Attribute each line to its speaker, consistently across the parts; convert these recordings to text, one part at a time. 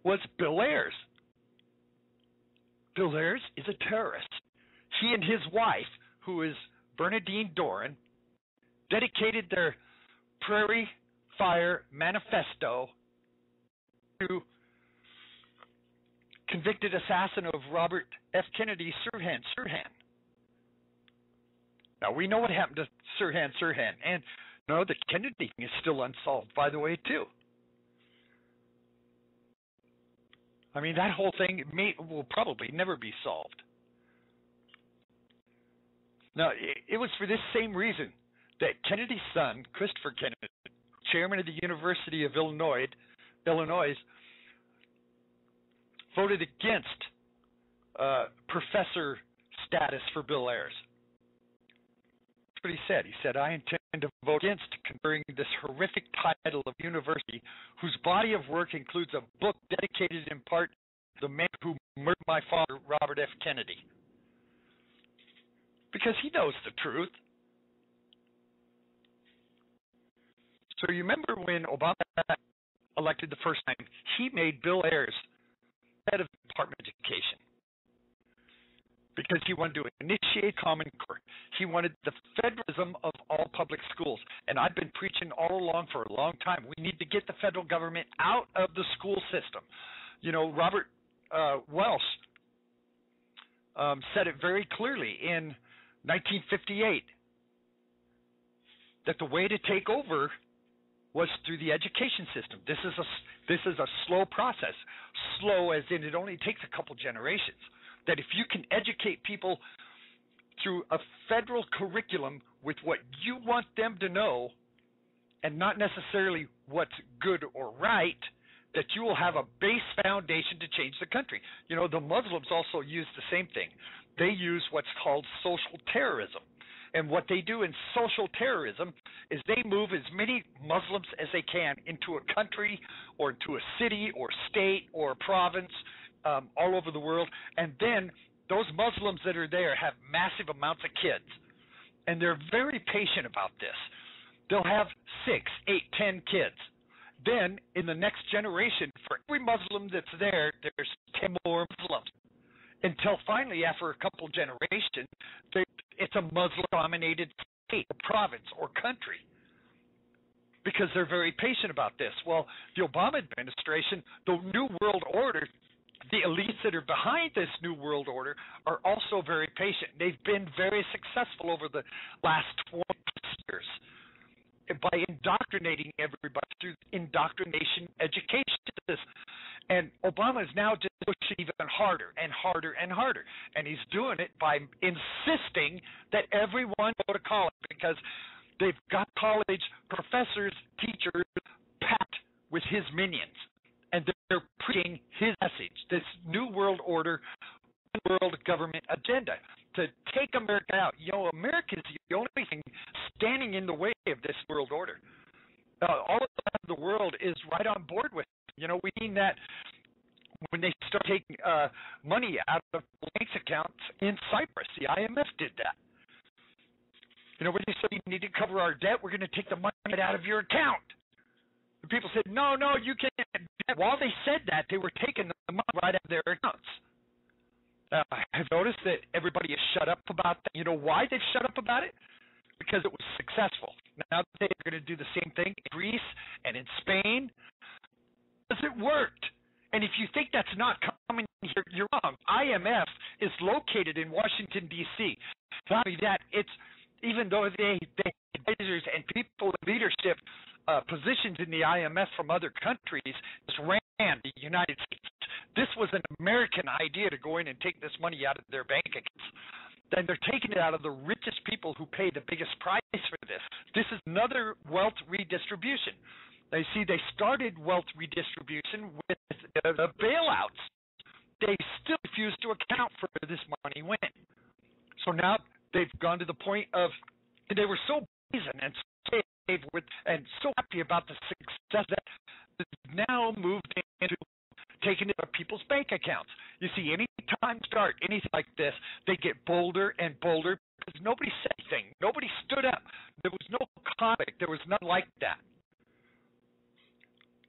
Speaker 1: was Bill Ayers. Bill Ayers is a terrorist. He and his wife, who is Bernadine Doran, dedicated their Prairie Fire Manifesto to convicted assassin of Robert F. Kennedy, Sirhan Sirhan. Now, we know what happened to Sirhan Sirhan, and no, the Kennedy thing is still unsolved, by the way, too. I mean, that whole thing will probably never be solved. Now, it was for this same reason that Kennedy's son, Christopher Kennedy, chairman of the University of Illinois, voted against professor status for Bill Ayers. That's what he said. He said, I intend to vote against conferring this horrific title of university, whose body of work includes a book dedicated in part to the man who murdered my father, Robert F. Kennedy. Because he knows the truth. So you remember when Obama elected the first time, he made Bill Ayers head of the Department of Education because he wanted to initiate Common Core. He wanted the federalism of all public schools. And I've been preaching all along for a long time. We need to get the federal government out of the school system. You know, Robert Welsh said it very clearly in 1958 that the way to take over was through the education system. This is a slow process. Slow as in it only takes a couple generations. That if you can educate people through a federal curriculum with what you want them to know and not necessarily what's good or right, that you will have a base foundation to change the country. You know, the Muslims also use the same thing. They use what's called social terrorism. And what they do in social terrorism is they move as many Muslims as they can into a country or into a city or state or province all over the world. And then those Muslims that are there have massive amounts of kids. And they're very patient about this. They'll have 6, 8, 10 kids. Then in the next generation, for every Muslim that's there, there's 10 more Muslims. Until finally, after a couple generations, it's a Muslim-dominated state, or province, or country, because they're very patient about this. Well, the Obama administration, the New World Order, the elites that are behind this New World Order are also very patient. They've been very successful over the last 20 years by indoctrinating everybody through indoctrination education. And Obama is now just pushing even harder and harder and harder. And he's doing it by insisting that everyone go to college because they've got college professors, teachers, packed with his minions. And they're preaching his message, this New World Order, world government agenda to take America out. You know, America is the only thing standing in the way of this world order. All of the world is right on board with it. You know, we mean that when they start taking money out of banks accounts in Cyprus, the IMF did that. You know, when they said we need to cover our debt, we're going to take the money out of your account. And people said, no, you can't. While they said that, they were taking the money right out of their accounts. I've noticed that everybody has shut up about that. You know why they've shut up about it? Because it was successful. Now they're going to do the same thing in Greece and in Spain. Because it worked. And if you think that's not coming here, you're wrong. IMF is located in Washington, D.C. Not only that, it's even though they advisors and people in leadership positions in the IMF from other countries just ran the United States. This was an American idea to go in and take this money out of their bank accounts. Then they're taking it out of the richest people who pay the biggest price for this. This is another wealth redistribution. They started wealth redistribution with the bailouts. They still refuse to account for where this money went. So now they've gone to the point of, they were so brazen and so happy about the success that they've now moved into taking it out of people's bank accounts. You see, any time start anything like this, they get bolder and bolder because nobody said anything. Nobody stood up. There was no conflict. There was nothing like that.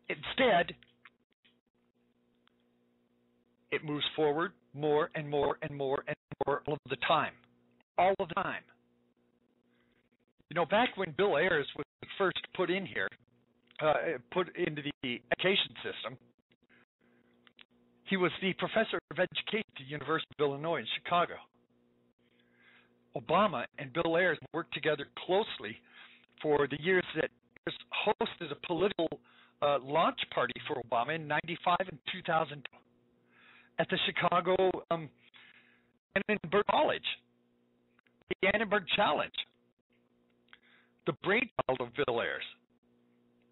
Speaker 1: Instead, it moves forward more and more and more and more all of the time. All of the time. You know, back when Bill Ayers was first put in here, put into the education system, he was the professor of education at the University of Illinois in Chicago. Obama and Bill Ayers worked together closely for the years that Ayers hosted a political launch party for Obama in 95 and 2000 at the Chicago Annenberg College, the Annenberg Challenge. The brainchild of Bill Ayers.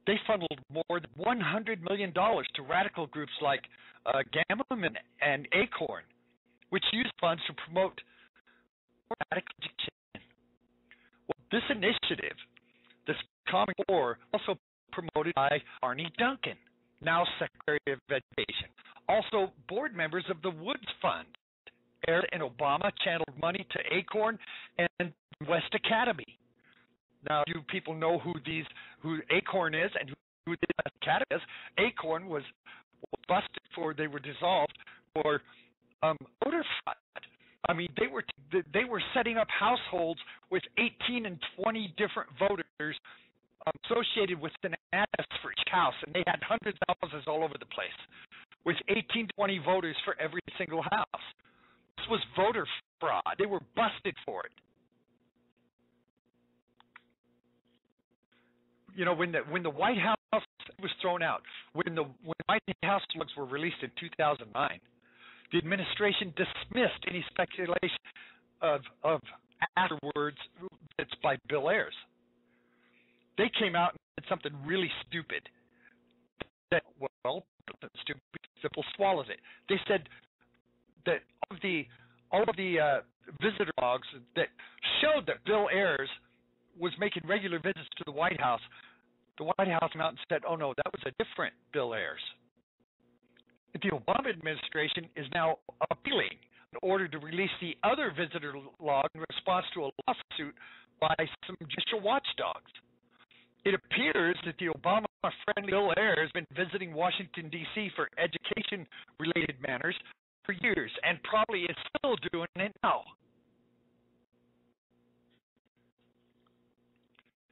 Speaker 1: They funneled more than $100 million to radical groups like Gammon and Acorn, which used funds to promote radical education. Well, this initiative, this Common Core, also promoted by Arne Duncan, now Secretary of Education. Also, board members of the Woods Fund. Ayers and Obama channeled money to Acorn and West Academy. Now, you people know who Acorn is and who the West Academy is. Acorn was busted for, they were dissolved for voter fraud. I mean, they were setting up households with 18 and 20 different voters associated with an address for each house, and they had hundreds of houses all over the place with 18 to 20 voters for every single house. This was voter fraud. They were busted for it. You know, when the White House was thrown out, when White House logs were released in 2009, the administration dismissed any speculation of afterwards that's by Bill Ayers. They came out and said something really stupid. That, well, stupid, simple swallows it. They said that all of the visitor logs that showed that Bill Ayers was making regular visits to the White House, the White House came out and said, oh, no, that was a different Bill Ayers. The Obama administration is now appealing in order to release the other visitor log in response to a lawsuit by some judicial watchdogs. It appears that the Obama-friendly Bill Ayers has been visiting Washington, D.C. for education-related matters for years and probably is still doing it now.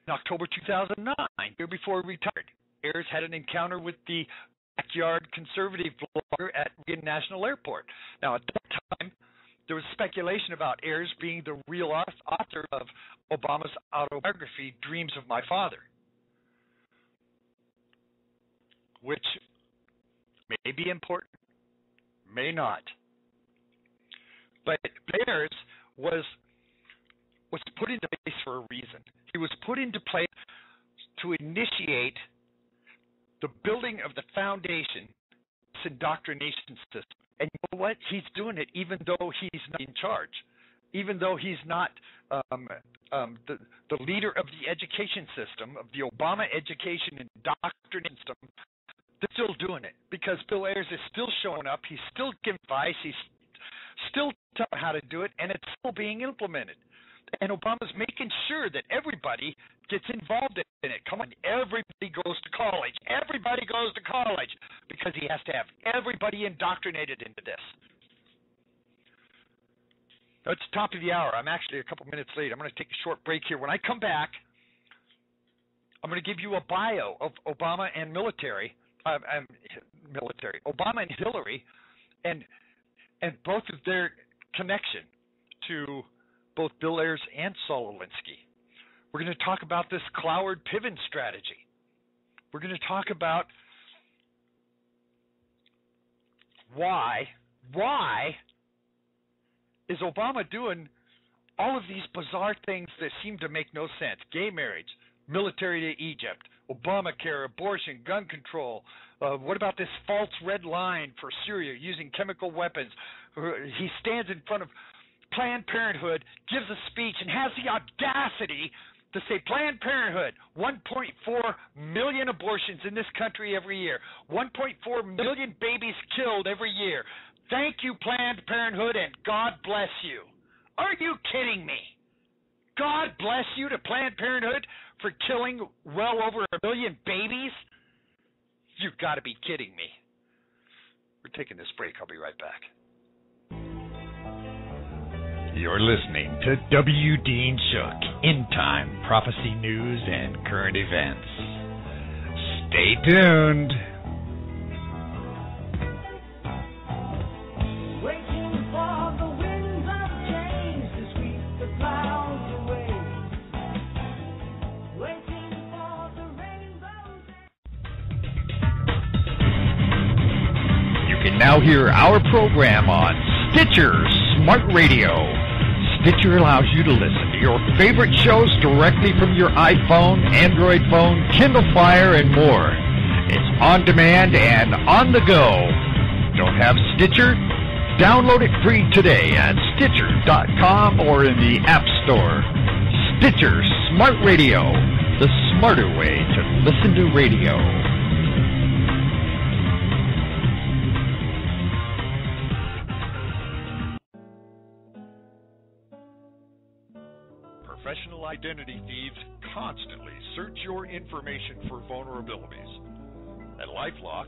Speaker 1: In October 2009, year before he retired, Ayers had an encounter with the backyard conservative blogger at Reagan National Airport. Now, at that time, there was speculation about Ayers being the real author of Obama's autobiography, Dreams of My Father, which may be important, may not. But Ayers was put into place for a reason. He was put into place to initiate the building of the foundation, this indoctrination system. And you know what? He's doing it even though he's not in charge, even though he's not the leader of the education system, of the Obama education and indoctrination system. They're still doing it because Bill Ayers is still showing up. He's still giving advice. He's still telling how to do it, and it's still being implemented. And Obama's making sure that everybody gets involved in it. Come on, everybody goes to college. Everybody goes to college because he has to have everybody indoctrinated into this. It's the top of the hour. I'm actually a couple minutes late. I'm going to take a short break here. When I come back, I'm going to give you a bio of Obama and military. Obama and Hillary, and both of their connection to both Bill Ayers and Saul Alinsky. We're going to talk about this Cloward Piven strategy. We're going to talk about why is Obama doing all of these bizarre things that seem to make no sense? Gay marriage, military to Egypt, Obamacare, abortion, gun control. What about this false red line for Syria using chemical weapons? He stands in front of Planned Parenthood, gives a speech, and has the audacity to say Planned Parenthood, 1.4 million abortions in this country every year, 1.4 million babies killed every year. Thank you, Planned Parenthood, and God bless you. Are you kidding me? God bless you to Planned Parenthood for killing well over 1 million babies? You've got to be kidding me. We're taking this break. I'll be right back.
Speaker 2: You're listening to W. Dean Shook, In Time, Prophecy News, and Current Events. Stay tuned. Now hear our program on Stitcher Smart Radio. Stitcher allows you to listen to your favorite shows directly from your iPhone, Android phone, Kindle Fire, and more. It's on demand and on the go. Don't have Stitcher? Download it free today at Stitcher.com or in the App Store. Stitcher Smart Radio, the smarter way to listen to radio.
Speaker 1: Professional identity thieves constantly search your information for vulnerabilities. At LifeLock,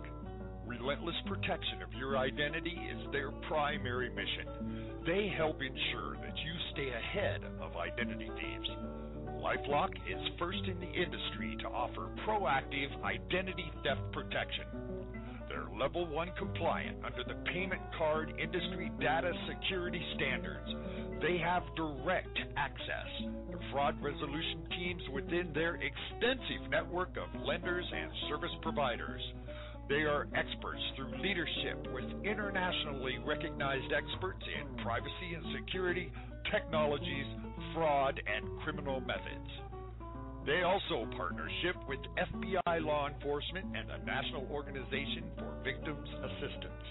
Speaker 1: relentless protection of your identity is their primary mission. They help ensure that you stay ahead of identity thieves. LifeLock is first in the industry to offer proactive identity theft protection. They're Level 1 compliant under the Payment Card Industry Data Security Standards. They have direct access to fraud resolution teams within their extensive network of lenders and service providers. They are experts through leadership with internationally recognized experts in privacy and security, technologies, fraud, and criminal methods. They also partnership with FBI law enforcement and the National Organization for Victims Assistance.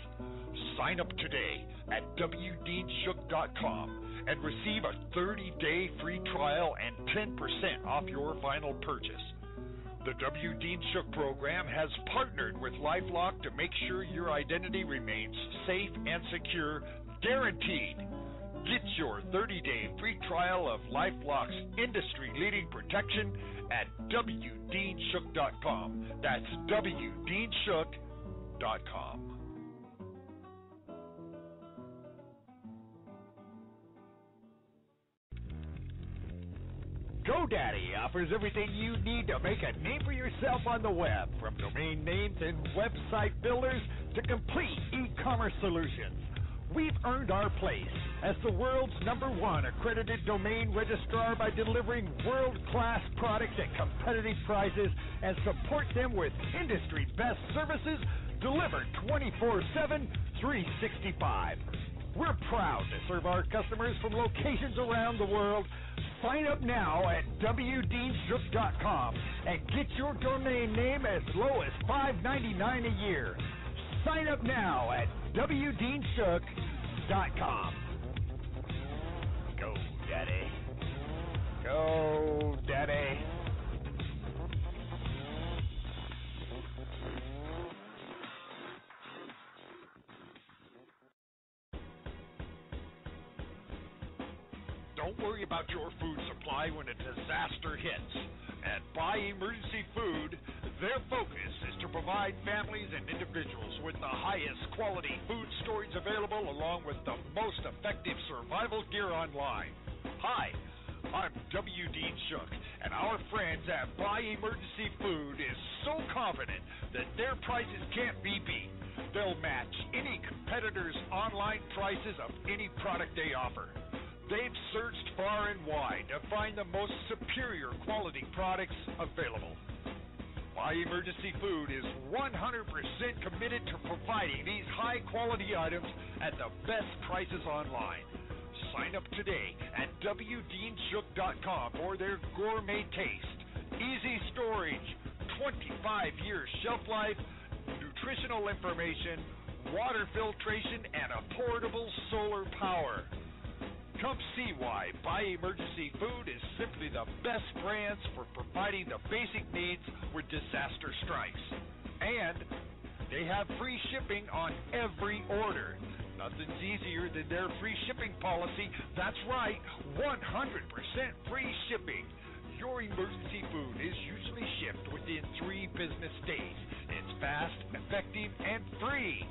Speaker 1: Sign up today at WDeanShook.com and receive a 30-day free trial and 10% off your final purchase. The W. Dean Shook program has partnered with LifeLock to make sure your identity remains safe and secure, guaranteed. Get your 30-day free trial of LifeLock's industry-leading protection at WDeanShook.com. That's WDeanShook.com.
Speaker 3: GoDaddy offers everything you need to make a name for yourself on the web, from domain names and website builders to complete e-commerce solutions. We've earned our place as the world's #1 accredited domain registrar by delivering world-class products at competitive prices and support them with industry-best services delivered 24/7, 365. We're proud to serve our customers from locations around the world. Sign up now at WDeanShook.com and get your domain name as low as $5.99 a year. Sign up now at WDeanShook.com. Go, Daddy. Go, Daddy.
Speaker 1: Don't worry about your food supply when a disaster hits. At Buy Emergency Food, their focus is to provide families and individuals with the highest quality food storage available, along with the most effective survival gear online. Hi, I'm W. Dean Shook, and our friends at Buy Emergency Food is so confident that their prices can't be beat. They'll match any competitor's online prices of any product they offer. They've searched far and wide to find the most superior quality products available. Buy Emergency Food is 100% committed to providing these high-quality items at the best prices online. Sign up today at WDeanShook.com for their gourmet taste, easy storage, 25-year shelf life, nutritional information, water filtration, and a portable solar power. Come see why Buy Emergency Food is simply the best brands for providing the basic needs when disaster strikes. And they have free shipping on every order. Nothing's easier than their free shipping policy. That's right, 100% free shipping. Your emergency food is usually shipped within 3 business days. It's fast, effective, and free.